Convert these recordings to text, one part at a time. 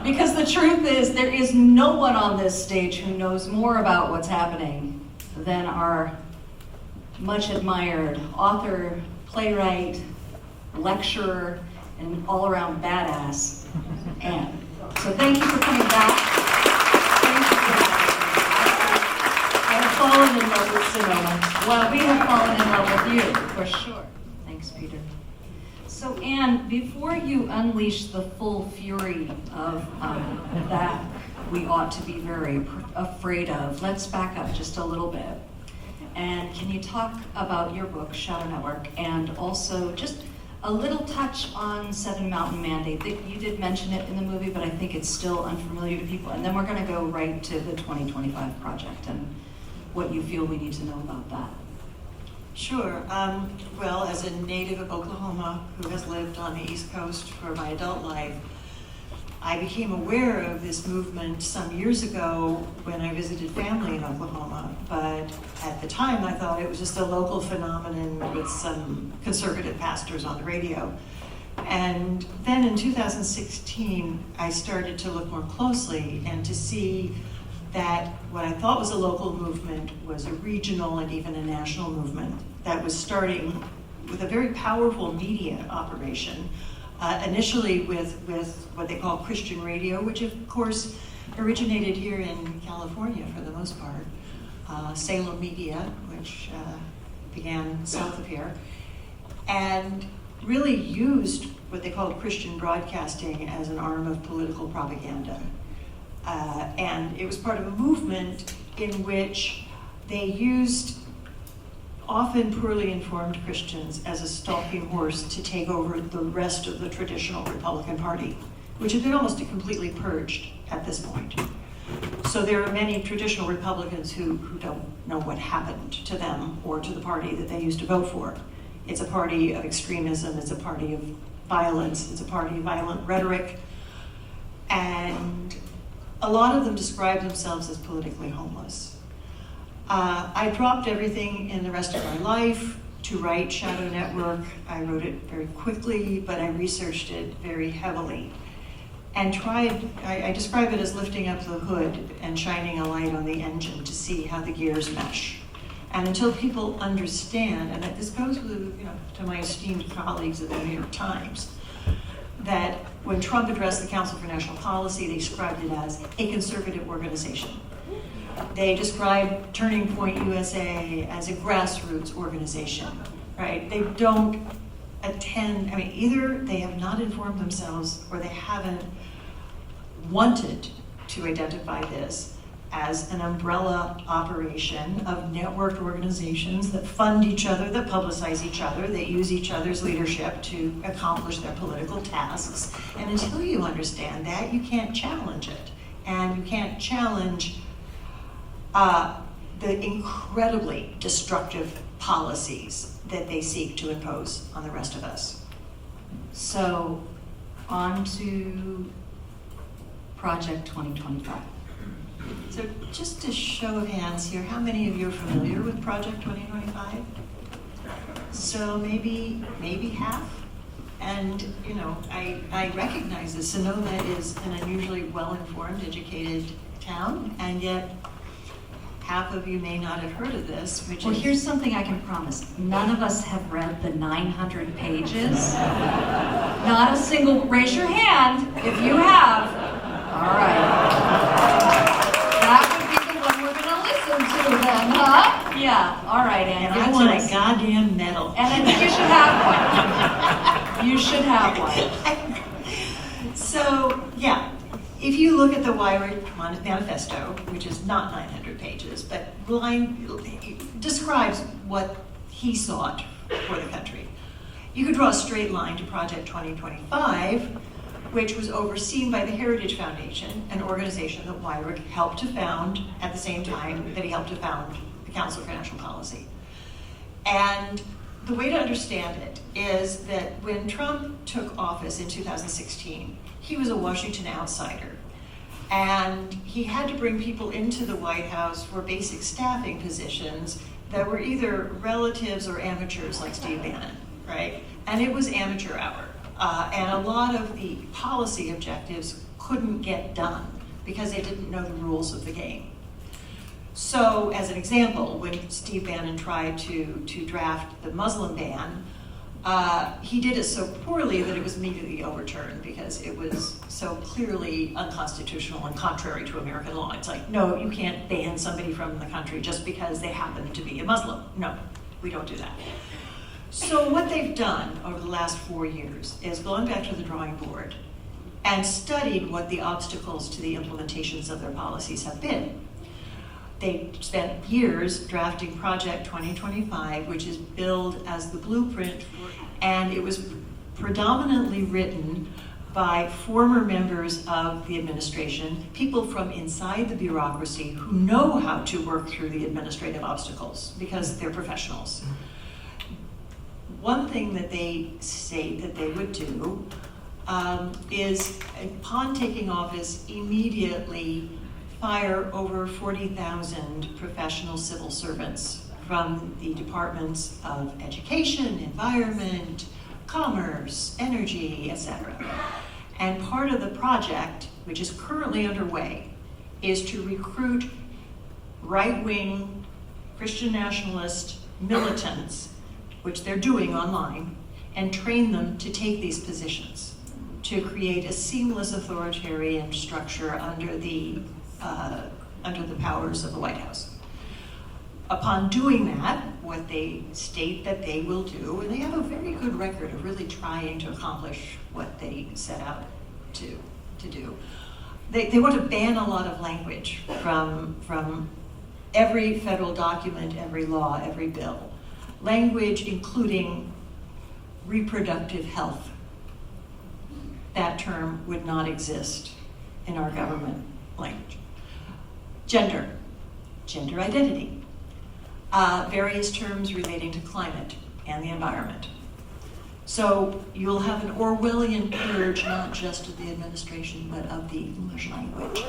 Because the truth is, there is no one on this stage who knows more about what's happening than our much admired author, playwright, lecturer, and all-around badass, Anne. So thank you for coming back. Thank you for I have fallen in love with Sonoma. Well, we have fallen in love with you, for sure. Thanks, Peter. So Anne, before you unleash the full fury of that we ought to be very afraid of, let's back up just a little bit. And can you talk about your book, Shadow Network, and also just a little touch on Seven Mountain Mandate? You did mention it in the movie, but I think it's still unfamiliar to people. And then we're going to go right to the 2025 project and what you feel we need to know about that. Sure. Well, as a native of Oklahoma who has lived on the East Coast for my adult life, I became aware of this movement some years ago when I visited family in Oklahoma, but at the time I thought it was just a local phenomenon with some conservative pastors on the radio. And then in 2016, I started to look more closely and to see that what I thought was a local movement was a regional and even a national movement that was starting with a very powerful media operation. Initially with what they call Christian radio, which of course originated here in California for the most part. Salem Media, which began south of here, and really used what they called Christian broadcasting as an arm of political propaganda. And it was part of a movement in which they used often poorly informed Christians as a stalking horse to take over the rest of the traditional Republican Party, which had been almost completely purged at this point. So there are many traditional Republicans who don't know what happened to them or to the party that they used to vote for. It's a party of extremism, it's a party of violence, it's a party of violent rhetoric, and a lot of them describe themselves as politically homeless. I dropped everything in the rest of my life to write Shadow Network. I wrote it very quickly, but I researched it very heavily and I describe it as lifting up the hood and shining a light on the engine to see how the gears mesh. And until people understand, and this goes with, to my esteemed colleagues at the New York Times, that when Trump addressed the Council for National Policy, they described it as a conservative organization. They describe Turning Point USA as a grassroots organization, right? They don't attend, either they have not informed themselves or they haven't wanted to identify this as an umbrella operation of networked organizations that fund each other, that publicize each other, that use each other's leadership to accomplish their political tasks. And until you understand that, you can't challenge it. And you can't challenge the incredibly destructive policies that they seek to impose on the rest of us. So, on to Project 2025. So just a show of hands here, how many of you are familiar with Project 2025? So maybe half. And I recognize that Sonoma is an unusually well-informed, educated town, and yet half of you may not have heard of this, which Well, is... here's something I can promise. None of us have read the 900 pages. Not a single, raise your hand if you have. All right. That would be the one we're gonna listen to then, huh? Yeah, all right, Anne. And give I it want to a us. goddamn medal. And I think you should have one. You should have one. So, yeah, if you look at the Wyrick Manifesto, which is not 900 pages, but describes what he sought for the country. You could draw a straight line to Project 2025, which was overseen by the Heritage Foundation, an organization that Wyrick helped to found at the same time that he helped to found the Council for National Policy. And the way to understand it is that when Trump took office in 2016, he was a Washington outsider. And he had to bring people into the White House for basic staffing positions that were either relatives or amateurs like Steve Bannon, right? And it was amateur hour. And a lot of the policy objectives couldn't get done because they didn't know the rules of the game. So, as an example, when Steve Bannon tried to draft the Muslim ban, he did it so poorly that it was immediately overturned because it was so clearly unconstitutional and contrary to American law. It's like, no, you can't ban somebody from the country just because they happen to be a Muslim. No, we don't do that. So what they've done over the last 4 years is gone back to the drawing board and studied what the obstacles to the implementations of their policies have been. They spent years drafting Project 2025, which is billed as the blueprint, and it was predominantly written by former members of the administration, people from inside the bureaucracy who know how to work through the administrative obstacles because they're professionals. One thing that they state that they would do is, upon taking office, immediately fire over 40,000 professional civil servants from the departments of education, environment, commerce, energy, etc. And part of the project, which is currently underway, is to recruit right-wing Christian nationalist militants, which they're doing online, and train them to take these positions, to create a seamless authoritarian structure under the powers of the White House. Upon doing that, what they state that they will do, and they have a very good record of really trying to accomplish what they set out to do, they want to ban a lot of language from every federal document, every law, every bill. Language including reproductive health. That term would not exist in our government language. Gender identity. Various terms relating to climate and the environment. So you'll have an Orwellian purge, not just of the administration, but of the English language.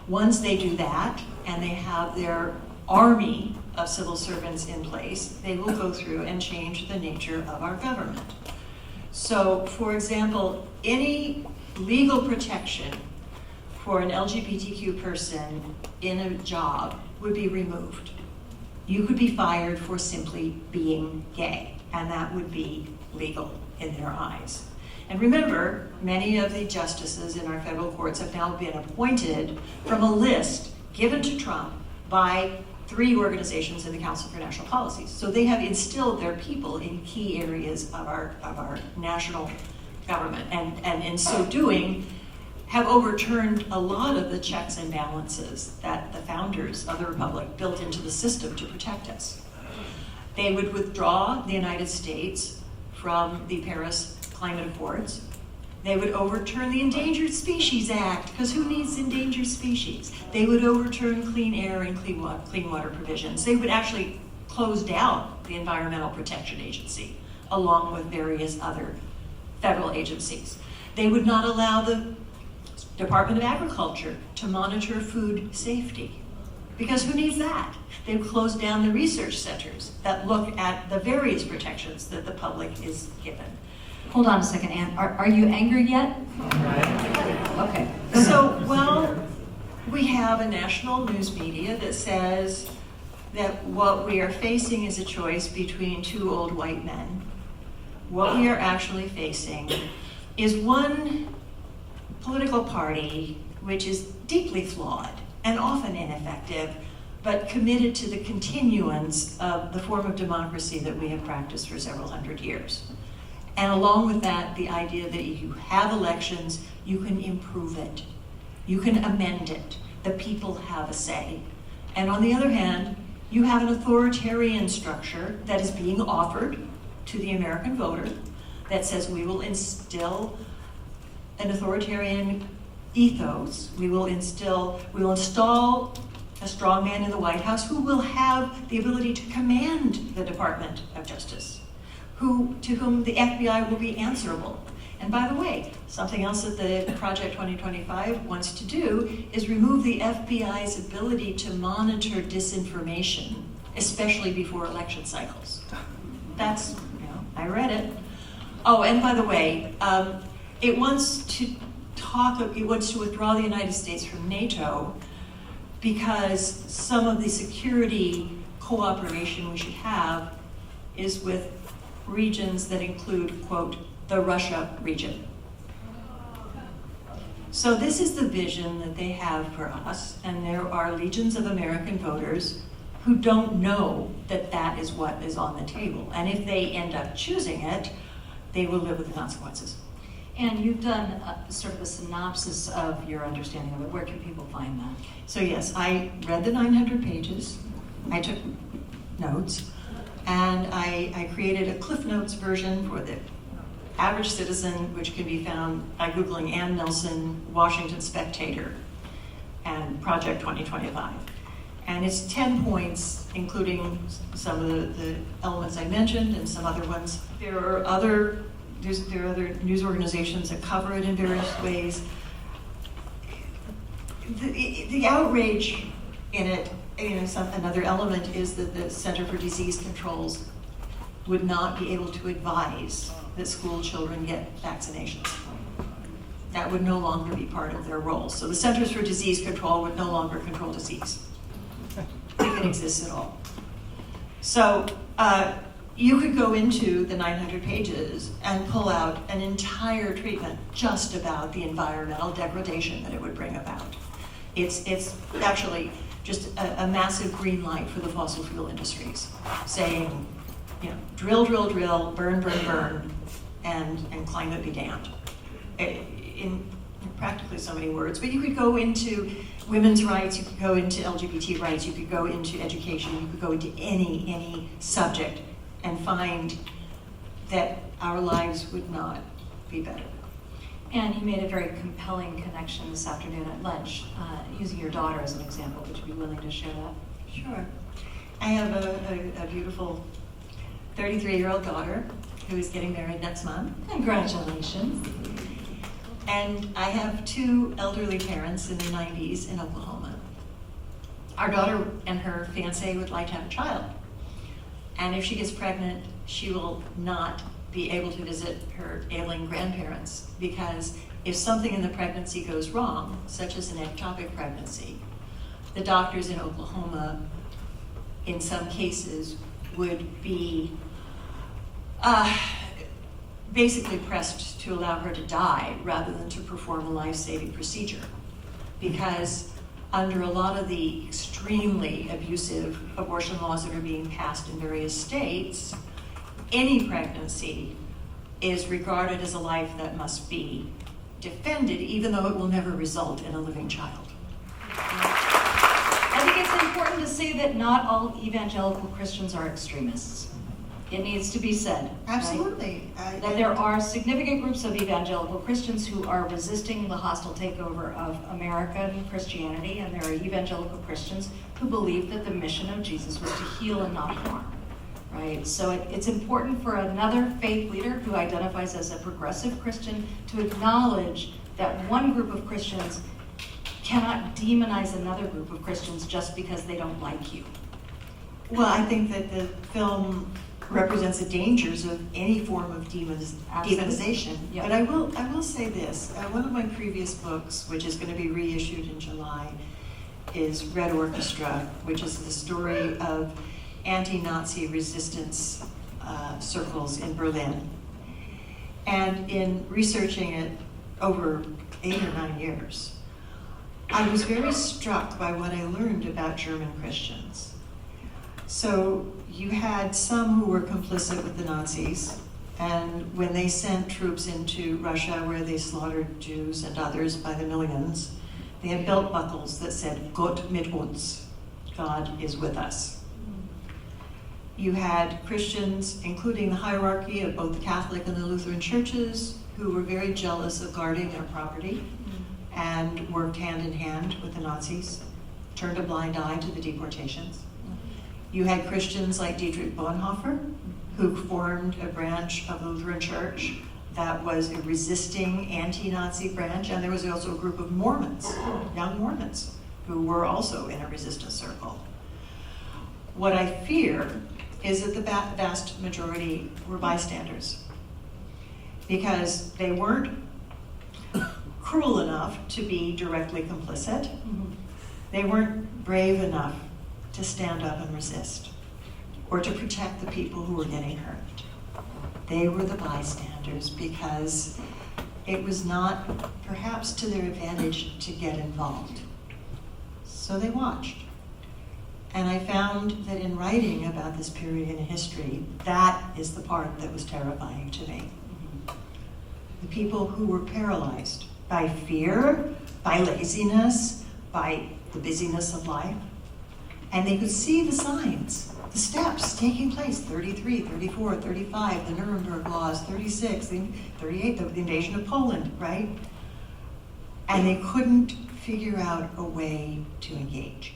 Once they do that, and they have their army of civil servants in place, they will go through and change the nature of our government. So, for example, any legal protection for an LGBTQ person in a job would be removed. You could be fired for simply being gay, and that would be legal in their eyes. And remember, many of the justices in our federal courts have now been appointed from a list given to Trump by 3 organizations in the Council for National Policies. So they have instilled their people in key areas of our national government, and in so doing, have overturned a lot of the checks and balances that the founders of the Republic built into the system to protect us. They would withdraw the United States from the Paris Climate Accords. They would overturn the Endangered Species Act, because who needs endangered species? They would overturn clean air and clean water provisions. They would actually close down the Environmental Protection Agency, along with various other federal agencies. They would not allow the Department of Agriculture to monitor food safety, because who needs that? They would close down the research centers that look at the various protections that the public is given. Hold on a second, Ann. Are you angry yet? Okay. So, well, we have a national news media that says that what we are facing is a choice between 2 old white men. What we are actually facing is one political party which is deeply flawed and often ineffective, but committed to the continuance of the form of democracy that we have practiced for several hundred years. And along with that, the idea that you have elections, you can improve it. You can amend it. The people have a say. And on the other hand, you have an authoritarian structure that is being offered to the American voter that says we will instill an authoritarian ethos. We will install a strong man in the White House who will have the ability to command the Department of Justice, to whom the FBI will be answerable. And by the way, something else that the Project 2025 wants to do is remove the FBI's ability to monitor disinformation, especially before election cycles. That's, I read it. Oh, and by the way, it wants to he wants to withdraw the United States from NATO because some of the security cooperation we should have is with regions that include, quote, the Russia region. So this is the vision that they have for us, and there are legions of American voters who don't know that that is what is on the table. And if they end up choosing it, they will live with the consequences. And you've done sort of a synopsis of your understanding of it. Where can people find that? So yes, I read the 900 pages, I took notes, and I created a Cliff Notes version for the average citizen, which can be found by Googling Ann Nelson, Washington Spectator, and Project 2025. And it's 10 points, including some of the elements I mentioned and some other ones. There are other news organizations that cover it in various ways. The outrage in it, another element is that the Center for Disease Controls would not be able to advise that school children get vaccinations. That would no longer be part of their role. So the Centers for Disease Control would no longer control disease, if it exists at all. So you could go into the 900 pages and pull out an entire treatment just about the environmental degradation that it would bring about. It's actually just a massive green light for the fossil fuel industries, saying, drill, drill, drill, burn, burn, burn, and climate be damned. In practically so many words. But you could go into women's rights, you could go into LGBT rights, you could go into education, you could go into any subject and find that our lives would not be better. And you made a very compelling connection this afternoon at lunch, using your daughter as an example. Would you be willing to share that? Sure. I have a beautiful 33-year-old daughter who is getting married next month. Congratulations. And I have two elderly parents in their 90s in Oklahoma. Our daughter and her fiancé would like to have a child. And if she gets pregnant, she will not be able to visit her ailing grandparents, because if something in the pregnancy goes wrong, such as an ectopic pregnancy, the doctors in Oklahoma, in some cases, would be basically pressed to allow her to die rather than to perform a life-saving procedure. Because under a lot of the extremely abusive abortion laws that are being passed in various states, any pregnancy is regarded as a life that must be defended, even though it will never result in a living child. I think it's important to say that not all evangelical Christians are extremists. It needs to be said. Absolutely. Right? That there are significant groups of evangelical Christians who are resisting the hostile takeover of American Christianity, and there are evangelical Christians who believe that the mission of Jesus was to heal and not harm. Right? So it's important for another faith leader who identifies as a progressive Christian to acknowledge that one group of Christians cannot demonize another group of Christians just because they don't like you. Well, I think that the film represents the dangers of any form of demonization. Yeah. But I will say this. One of my previous books, which is going to be reissued in July, is Red Orchestra, which is the story of anti-Nazi resistance circles in Berlin. And in researching it over 8 or 9 years, I was very struck by what I learned about German Christians. So you had some who were complicit with the Nazis, and when they sent troops into Russia where they slaughtered Jews and others by the millions, they had belt buckles that said, Gott mit uns, God is with us. You had Christians, including the hierarchy of both the Catholic and the Lutheran churches, who were very jealous of guarding their property and worked hand in hand with the Nazis, turned a blind eye to the deportations. You had Christians like Dietrich Bonhoeffer, who formed a branch of the Lutheran Church that was a resisting anti-Nazi branch, and there was also a group of Mormons, young Mormons, who were also in a resistance circle. What I fear is that the vast majority were bystanders, because they weren't cruel enough to be directly complicit. Mhm. They weren't brave enough to stand up and resist or to protect the people who were getting hurt. They were the bystanders because it was not perhaps to their advantage to get involved. So they watched. And I found that in writing about this period in history, that is the part that was terrifying to me. The people who were paralyzed by fear, by laziness, by the busyness of life. And they could see the signs, the steps taking place, 33, 34, 35, the Nuremberg laws, 36, 38, the invasion of Poland, right? And they couldn't figure out a way to engage.